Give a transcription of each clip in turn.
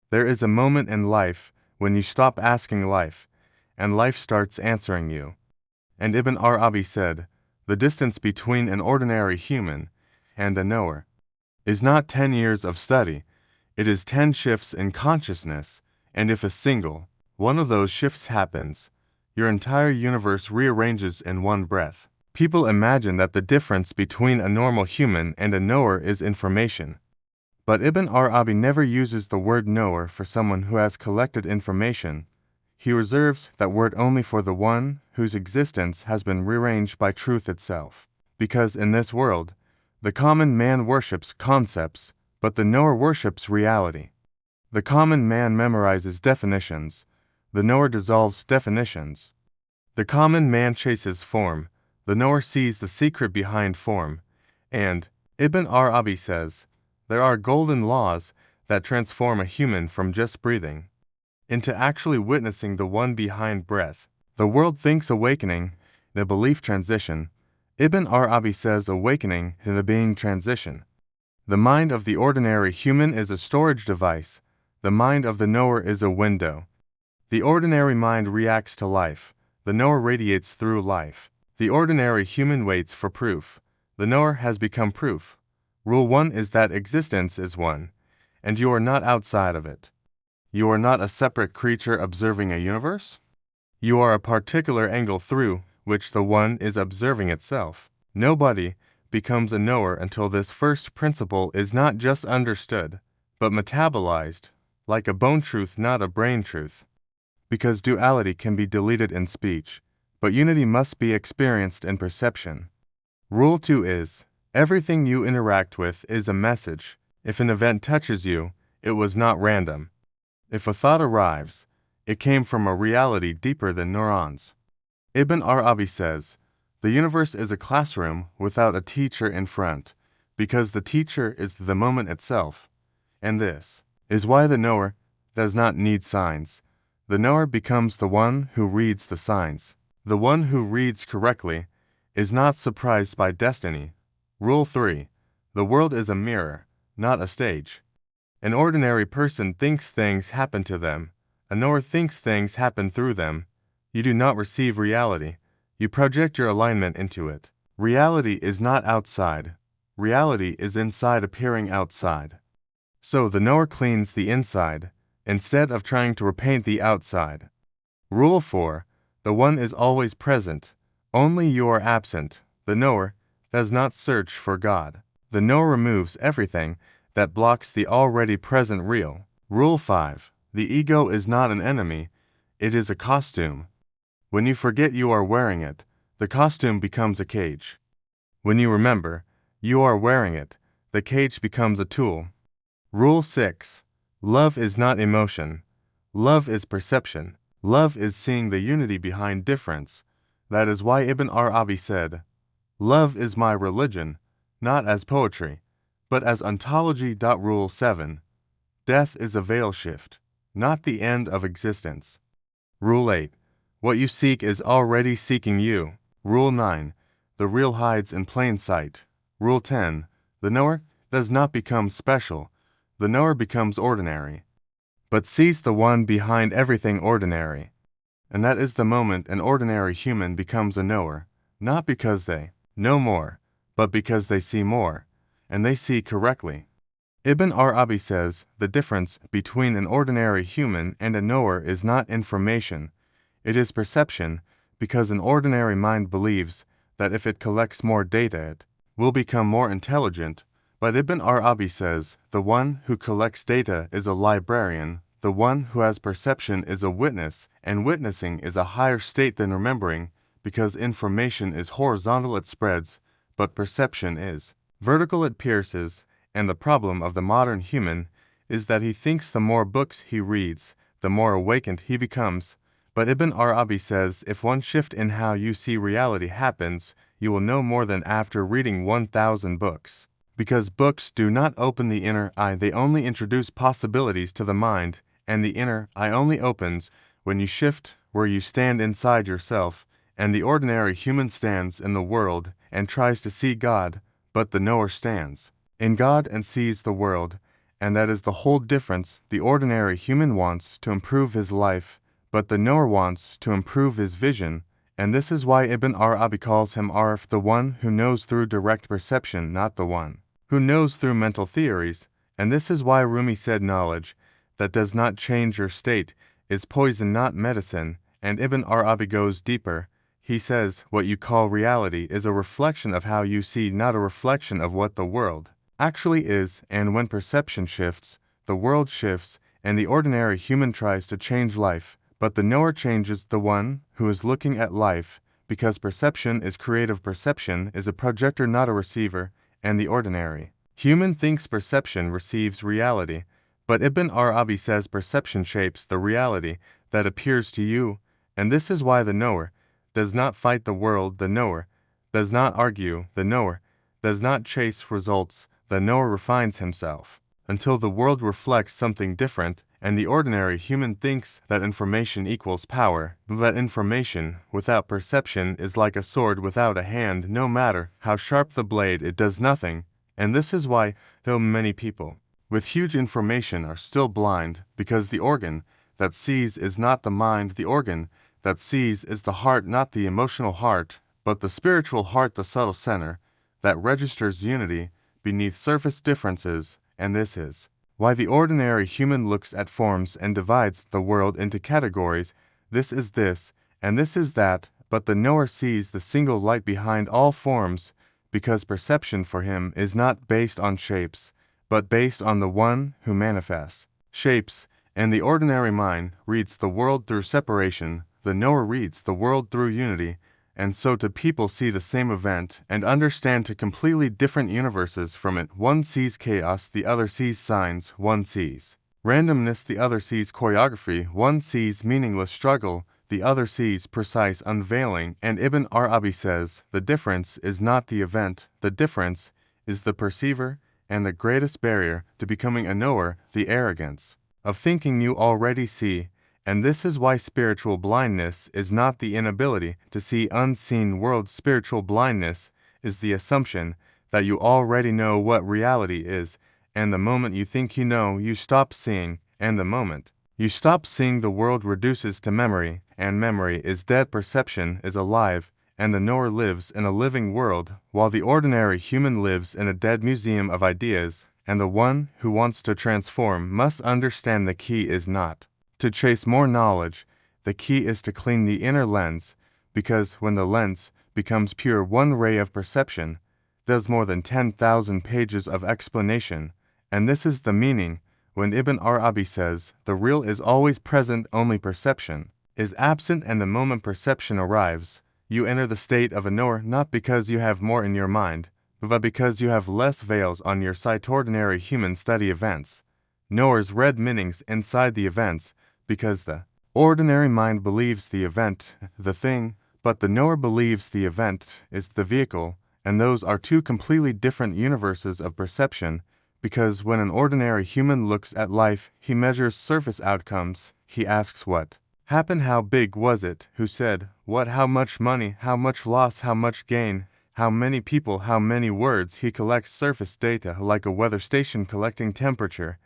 There is a moment in life when you stop asking life, and life starts answering you. And Ibn Arabi said, the distance between an ordinary human and a knower is not 10 years of study, it is 10 shifts in consciousness, and if a single one of those shifts happens, your entire universe rearranges in one breath. People imagine that the difference between a normal human and a knower is information. But Ibn Arabi never uses the word knower for someone who has collected information. He reserves that word only for the one whose existence has been rearranged by truth itself. Because in this world, the common man worships concepts, but the knower worships reality. The common man memorizes definitions, the knower dissolves definitions. The common man chases form, the knower sees the secret behind form. And, Ibn Arabi says, there are golden laws that transform a human from just breathing into actually witnessing the one behind breath. The world thinks awakening, the belief transition. Ibn Arabi says awakening to the being transition. The mind of the ordinary human is a storage device. The mind of the knower is a window. The ordinary mind reacts to life. The knower radiates through life. The ordinary human waits for proof. The knower has become proof. Rule 1 is that existence is one, and you are not outside of it. You are not a separate creature observing a universe. You are a particular angle through which the one is observing itself. Nobody becomes a knower until this first principle is not just understood, but metabolized, like a bone truth, not a brain truth. Because duality can be deleted in speech, but unity must be experienced in perception. Rule 2 is, everything you interact with is a message. If an event touches you, it was not random. If a thought arrives, it came from a reality deeper than neurons. Ibn Arabi says, the universe is a classroom without a teacher in front, because the teacher is the moment itself. And this is why the knower does not need signs. The knower becomes the one who reads the signs. The one who reads correctly is not surprised by destiny. Rule 3. The world is a mirror, not a stage. An ordinary person thinks things happen to them. A knower thinks things happen through them. You do not receive reality. You project your alignment into it. Reality is not outside. Reality is inside appearing outside. So the knower cleans the inside, instead of trying to repaint the outside. Rule 4. The one is always present. Only you are absent. The knower does not search for God. The knower removes everything that blocks the already present real. Rule 5. The ego is not an enemy, it is a costume. When you forget you are wearing it, the costume becomes a cage. When you remember you are wearing it, the cage becomes a tool. Rule 6. Love is not emotion. Love is perception. Love is seeing the unity behind difference. That is why Ibn Arabi said, love is my religion, not as poetry, but as ontology. Rule 7. Death is a veil shift, not the end of existence. Rule 8. What you seek is already seeking you. Rule 9. The real hides in plain sight. Rule 10. The knower does not become special. The knower becomes ordinary, but sees the one behind everything ordinary. And that is the moment an ordinary human becomes a knower, not because they know more, but because they see more, and they see correctly. Ibn Arabi says the difference between an ordinary human and a knower is not information, it is perception, because an ordinary mind believes that if it collects more data it will become more intelligent, but Ibn Arabi says the one who collects data is a librarian, the one who has perception is a witness, and witnessing is a higher state than remembering, because information is horizontal, it spreads, but perception is vertical, it pierces, and the problem of the modern human is that he thinks the more books he reads, the more awakened he becomes. But Ibn Arabi says if one shift in how you see reality happens, you will know more than after reading 1,000 books. Because books do not open the inner eye, they only introduce possibilities to the mind, and the inner eye only opens when you shift where you stand inside yourself, and the ordinary human stands in the world and tries to see God, but the knower stands in God and sees the world, and that is the whole difference. The ordinary human wants to improve his life, but the knower wants to improve his vision, and this is why Ibn Arabi calls him Arif, the one who knows through direct perception, not the one who knows through mental theories, and this is why Rumi said knowledge that does not change your state is poison, not medicine, and Ibn Arabi goes deeper. He says, what you call reality is a reflection of how you see, not a reflection of what the world actually is, and when perception shifts, the world shifts, and the ordinary human tries to change life, but the knower changes, the one who is looking at life, because perception is creative. Perception is a projector, not a receiver, and the ordinary human thinks perception receives reality, but Ibn Arabi says perception shapes the reality that appears to you, and this is why the knower does not fight the world, the knower does not argue, the knower does not chase results, the knower refines himself until the world reflects something different, and the ordinary human thinks that information equals power, but information without perception is like a sword without a hand. No matter how sharp the blade, it does nothing, and this is why, though many people with huge information are still blind, because the organ that sees is not the mind, the organ that sees is the heart, not the emotional heart, but the spiritual heart, the subtle center that registers unity beneath surface differences, and this is why the ordinary human looks at forms and divides the world into categories. This is this, and this is that, but the knower sees the single light behind all forms, because perception for him is not based on shapes, but based on the one who manifests shapes, and the ordinary mind reads the world through separation, the knower reads the world through unity, and so two people see the same event and understand two completely different universes from it. One sees chaos, the other sees signs, one sees randomness, the other sees choreography, one sees meaningless struggle, the other sees precise unveiling, and Ibn Arabi says, the difference is not the event, the difference is the perceiver, and the greatest barrier to becoming a knower, the arrogance of thinking you already see. And this is why spiritual blindness is not the inability to see unseen worlds. Spiritual blindness is the assumption that you already know what reality is, and the moment you think you know, you stop seeing, and the moment you stop seeing, the world reduces to memory, and memory is dead. Perception is alive, and the knower lives in a living world, while the ordinary human lives in a dead museum of ideas, and the one who wants to transform must understand the key is not to chase more knowledge, the key is to clean the inner lens, because when the lens becomes pure, one ray of perception does more than 10,000 pages of explanation, and this is the meaning when Ibn Arabi says, the real is always present, only perception is absent, and the moment perception arrives, you enter the state of a knower, not because you have more in your mind, but because you have less veils on your sight. Ordinary humans study events. Knowers read meanings inside the events, because the ordinary mind believes the event, the thing, but the knower believes the event is the vehicle, and those are two completely different universes of perception, because when an ordinary human looks at life, he measures surface outcomes. He asks what happened, how big was it, who said what, how much money, how much loss, how much gain, how many people, how many words. He collects surface data like a weather station collecting temperature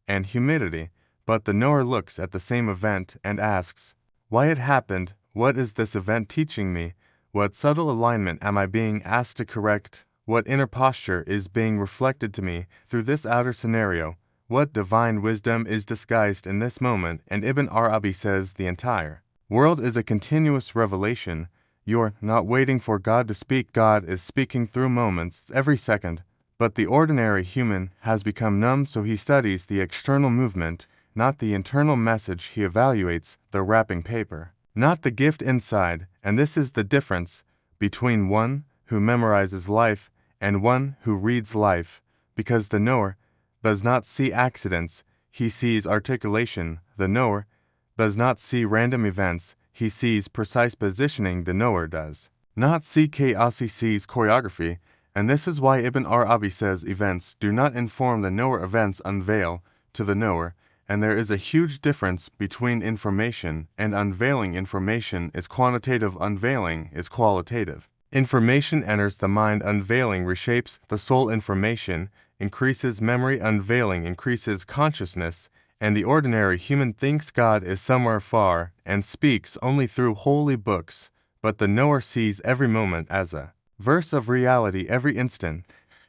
and humidity. But the knower looks at the same event and asks, why it happened, what is this event teaching me, what subtle alignment am I being asked to correct, what inner posture is being reflected to me through this outer scenario, what divine wisdom is disguised in this moment. And Ibn Arabi says the entire world is a continuous revelation. You're not waiting for God to speak, God is speaking through moments every second, but the ordinary human has become numb, so he studies the external movement, not the internal message. He evaluates the wrapping paper, not the gift inside, and this is the difference between one who memorizes life and one who reads life, because the knower does not see accidents, he sees articulation. The knower does not see random events, he sees precise positioning. The knower does not see chaos, he sees choreography, and this is why Ibn Arabi says events do not inform the knower, events unveil to the knower. And there is a huge difference between information and unveiling. Information is quantitative, unveiling is qualitative. Information enters the mind, unveiling reshapes the soul. Information increases memory, unveiling increases consciousness, and the ordinary human thinks God is somewhere far and speaks only through holy books, but the knower sees every moment as a verse of reality, every instant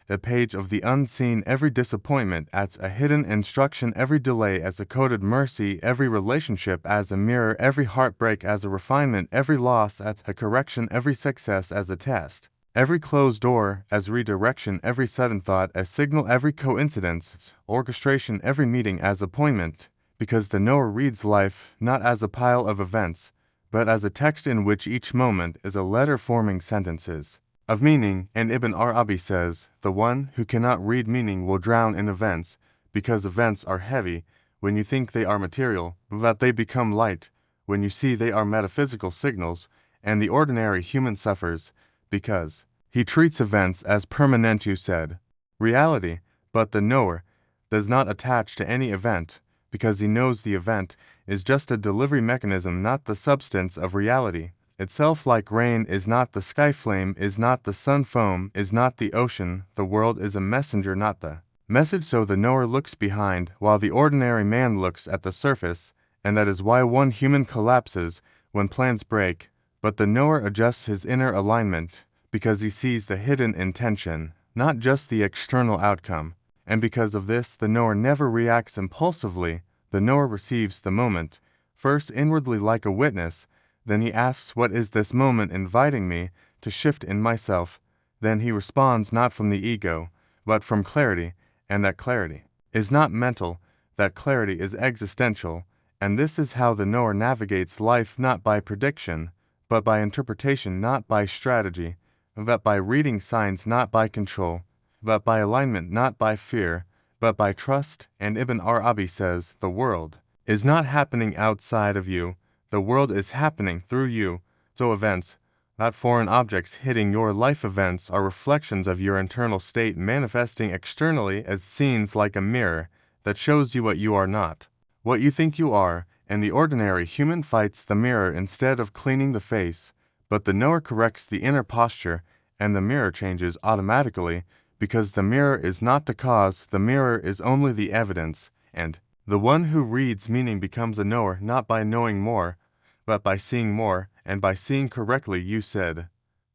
a page of the unseen, every disappointment as a hidden instruction, every delay as a coded mercy, every relationship as a mirror, every heartbreak as a refinement, every loss as a correction, every success as a test, every closed door as redirection, every sudden thought as signal, every coincidence, orchestration, every meeting as appointment, because the knower reads life not as a pile of events, but as a text in which each moment is a letter forming sentences of meaning. And Ibn Arabi says, the one who cannot read meaning will drown in events, because events are heavy when you think they are material, but they become light when you see they are metaphysical signals, and the ordinary human suffers because he treats events as permanent. You said reality, but the knower does not attach to any event, because he knows the event is just a delivery mechanism, not the substance of reality itself. Like rain is not the sky, flame is not the sun, foam is not the ocean, the world is a messenger, not the message. So the knower looks behind, while the ordinary man looks at the surface, and that is why one human collapses when plans break, but the knower adjusts his inner alignment, because he sees the hidden intention, not just the external outcome. And because of this, the knower never reacts impulsively. The knower receives the moment, first inwardly like a witness, then he asks, what is this moment inviting me to shift in myself? Then he responds not from the ego, but from clarity, and that clarity is not mental, that clarity is existential, and this is how the knower navigates life, not by prediction, but by interpretation, not by strategy, but by reading signs, not by control, but by alignment, not by fear, but by trust. And Ibn Arabi says, the world is not happening outside of you, the world is happening through you. So events, not foreign objects hitting your life, events are reflections of your internal state manifesting externally as scenes like a mirror that shows you what you are not, what you think you are. And the ordinary human fights the mirror instead of cleaning the face, but the knower corrects the inner posture, and the mirror changes automatically, because the mirror is not the cause, the mirror is only the evidence. And the one who reads meaning becomes a knower, not by knowing more, but by seeing more, and by seeing correctly. You said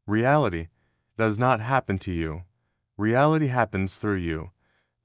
reality does not happen to you, reality happens through you.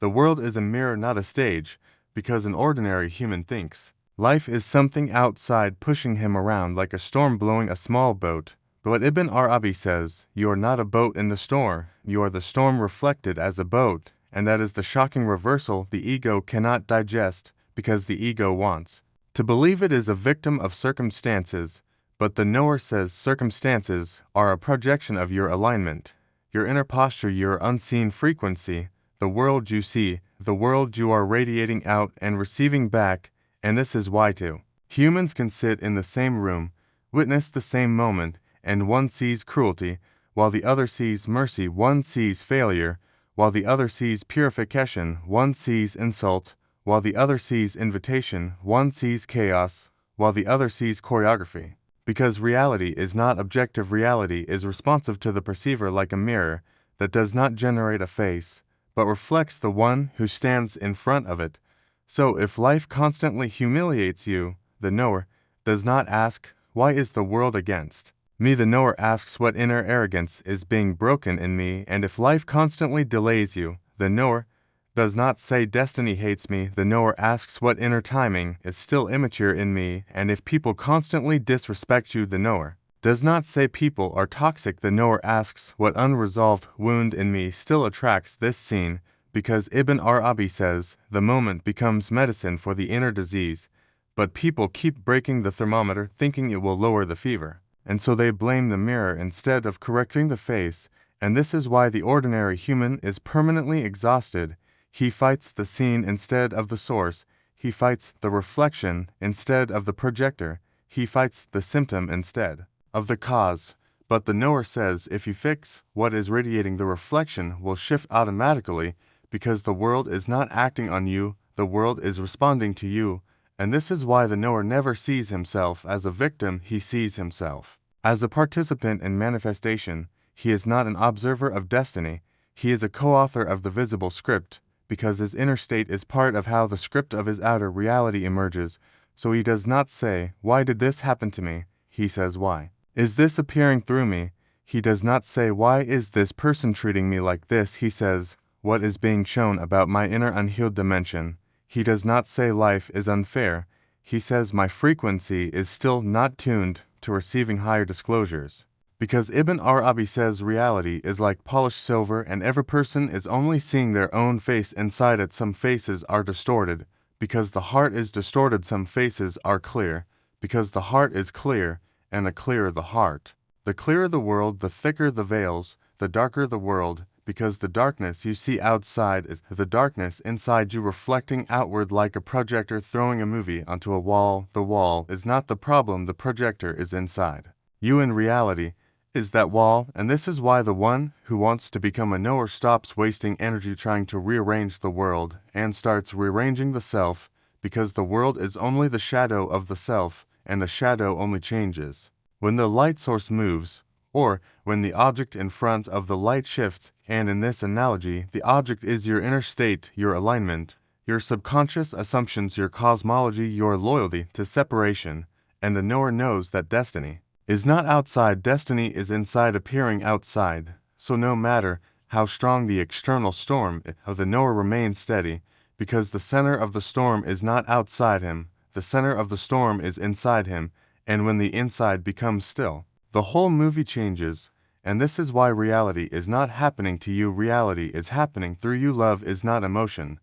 The world is a mirror, not a stage, because an ordinary human thinks life is something outside pushing him around like a storm blowing a small boat. But Ibn Arabi says, you are not a boat in the storm, you are the storm reflected as a boat, and that is the shocking reversal the ego cannot digest, because the ego wants to believe it is a victim of circumstances, but the knower says circumstances are a projection of your alignment, your inner posture, your unseen frequency, the world you see, the world you are radiating out and receiving back. And this is why two humans can sit in the same room, witness the same moment, and one sees cruelty, while the other sees mercy, one sees failure, while the other sees purification, one sees insult, while the other sees invitation, one sees chaos, while the other sees choreography. Because reality is not objective, reality is responsive to the perceiver like a mirror that does not generate a face, but reflects the one who stands in front of it. So if life constantly humiliates you, the knower does not ask, why is the world against me? The knower asks, what inner arrogance is being broken in me? And if life constantly delays you, the knower does not say, destiny hates me. The knower asks, what inner timing is still immature in me? And if people constantly disrespect you, the knower does not say, people are toxic. The knower asks, what unresolved wound in me still attracts this scene? Because Ibn Arabi says, the moment becomes medicine for the inner disease, but people keep breaking the thermometer thinking it will lower the fever, and so they blame the mirror instead of correcting the face. And this is why the ordinary human is permanently exhausted. He fights the scene instead of the source, he fights the reflection instead of the projector, he fights the symptom instead of the cause. But the knower says, if you fix what is radiating, the reflection will shift automatically, because the world is not acting on you, the world is responding to you. And this is why the knower never sees himself as a victim, he sees himself as a participant in manifestation. He is not an observer of destiny, He is a co-author of the visible script, because his inner state is part of how the script of his outer reality emerges, so he does not say, "Why did this happen to me?" He says, "Why is this appearing through me?" He does not say, "Why is this person treating me like this?" He says, "What is being shown about my inner unhealed dimension?" He does not say life is unfair. He says my frequency is still not tuned to receiving higher disclosures. Because Ibn Arabi says reality is like polished silver and every person is only seeing their own face inside it. Some faces are distorted. Because the heart is distorted, some faces are clear. Because the heart is clear, and the clearer the heart. The clearer the world, the thicker the veils, the darker the world, because the darkness you see outside is the darkness inside you reflecting outward like a projector throwing a movie onto a wall. The wall is not the problem, the projector is inside. You in reality is that wall, and this is why the one who wants to become a knower stops wasting energy trying to rearrange the world and starts rearranging the self, because the world is only the shadow of the self, and the shadow only changes when the light source moves, or when the object in front of the light shifts, and in this analogy, the object is your inner state, your alignment, your subconscious assumptions, your cosmology, your loyalty to separation, and the knower knows that destiny is not outside, destiny is inside, appearing outside. So no matter how strong the external storm of the knower remains steady, because the center of the storm is not outside him, the center of the storm is inside him, and when the inside becomes still, the whole movie changes, and this is why reality is not happening to you, reality is happening through you. Love is not emotion.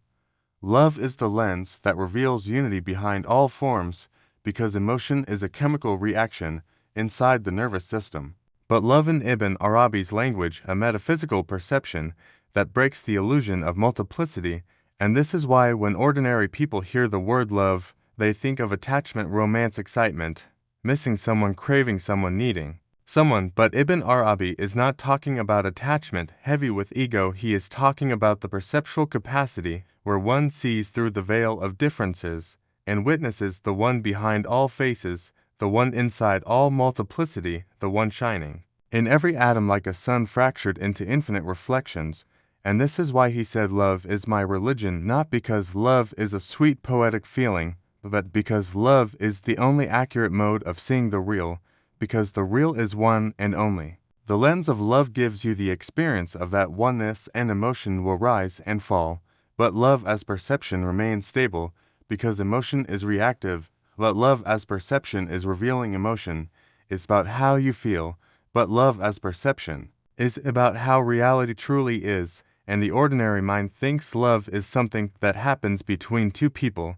Love is the lens that reveals unity behind all forms, because emotion is a chemical reaction inside the nervous system. But love in Ibn Arabi's language, a metaphysical perception that breaks the illusion of multiplicity, and this is why when ordinary people hear the word love, they think of attachment, romance, excitement, missing someone, craving someone, needing someone. But Ibn Arabi is not talking about attachment heavy with ego, he is talking about the perceptual capacity where one sees through the veil of differences and witnesses the one behind all faces, the one inside all multiplicity, the one shining in every atom like a sun fractured into infinite reflections. And this is why he said love is my religion, not because love is a sweet poetic feeling, but because love is the only accurate mode of seeing the real, because the real is one and only. The lens of love gives you the experience of that oneness, and emotion will rise and fall, but love as perception remains stable, because emotion is reactive, but love as perception is revealing. Emotion is about how you feel, but love as perception is about how reality truly is, and the ordinary mind thinks love is something that happens between two people.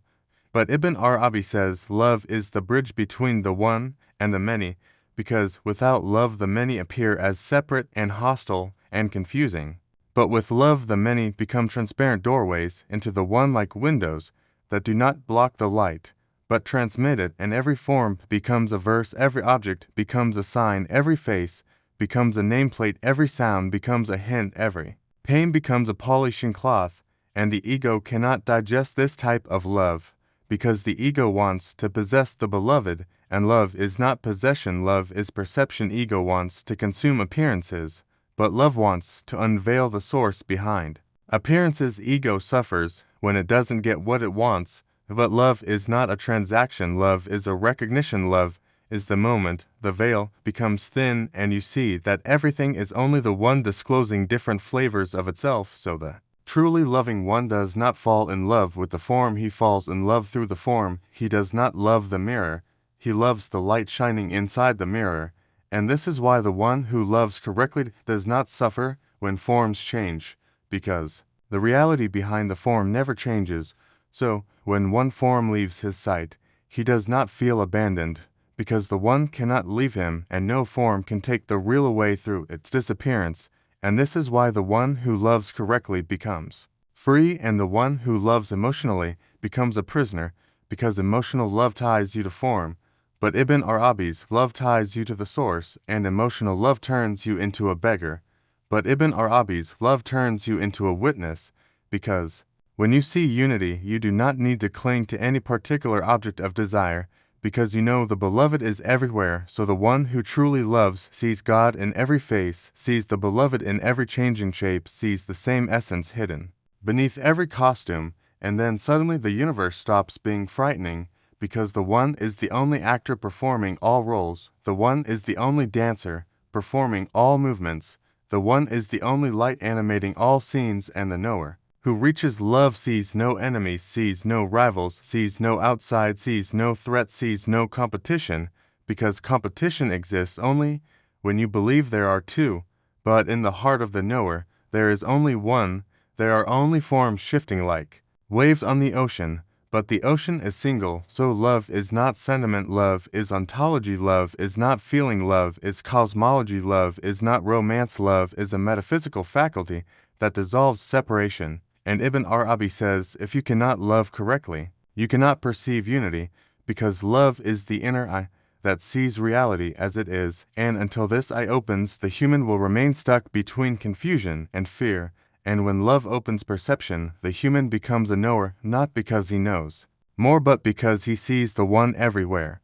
But Ibn Arabi says love is the bridge between the one and the many, because without love the many appear as separate and hostile and confusing. But with love the many become transparent doorways into the one, like windows that do not block the light, but transmit it, and every form becomes a verse, every object becomes a sign, every face becomes a nameplate, every sound becomes a hint, every pain becomes a polishing cloth, and the ego cannot digest this type of love, because the ego wants to possess the beloved, and love is not possession, love is perception. Ego wants to consume appearances, but love wants to unveil the source behind appearances. Ego suffers when it doesn't get what it wants, but love is not a transaction, love is a recognition, love is the moment the veil becomes thin and you see that everything is only the one disclosing different flavors of itself. So the truly loving one does not fall in love with the form, he falls in love through the form. He does not love the mirror, he loves the light shining inside the mirror. And this is why the one who loves correctly does not suffer when forms change, because the reality behind the form never changes. So, when one form leaves his sight, he does not feel abandoned, because the one cannot leave him, and no form can take the real away through its disappearance. And this is why the one who loves correctly becomes free, and the one who loves emotionally becomes a prisoner, because emotional love ties you to form, but Ibn Arabi's love ties you to the source, and emotional love turns you into a beggar. But Ibn Arabi's love turns you into a witness, because when you see unity, you do not need to cling to any particular object of desire, because you know the beloved is everywhere, so the one who truly loves sees God in every face, sees the beloved in every changing shape, sees the same essence hidden beneath every costume, and then suddenly the universe stops being frightening, because the one is the only actor performing all roles, the one is the only dancer performing all movements, the one is the only light animating all scenes, and the knower who reaches love sees no enemies, sees no rivals, sees no outside, sees no threat, sees no competition, because competition exists only when you believe there are two, but in the heart of the knower, there is only one. There are only forms shifting like waves on the ocean, but the ocean is single, so love is not sentiment, love is ontology, love is not feeling, love is cosmology, love is not romance, love is a metaphysical faculty that dissolves separation. And Ibn Arabi says, if you cannot love correctly, you cannot perceive unity, because love is the inner eye that sees reality as it is, and until this eye opens, the human will remain stuck between confusion and fear, and when love opens perception, the human becomes a knower not because he knows more but because he sees the one everywhere.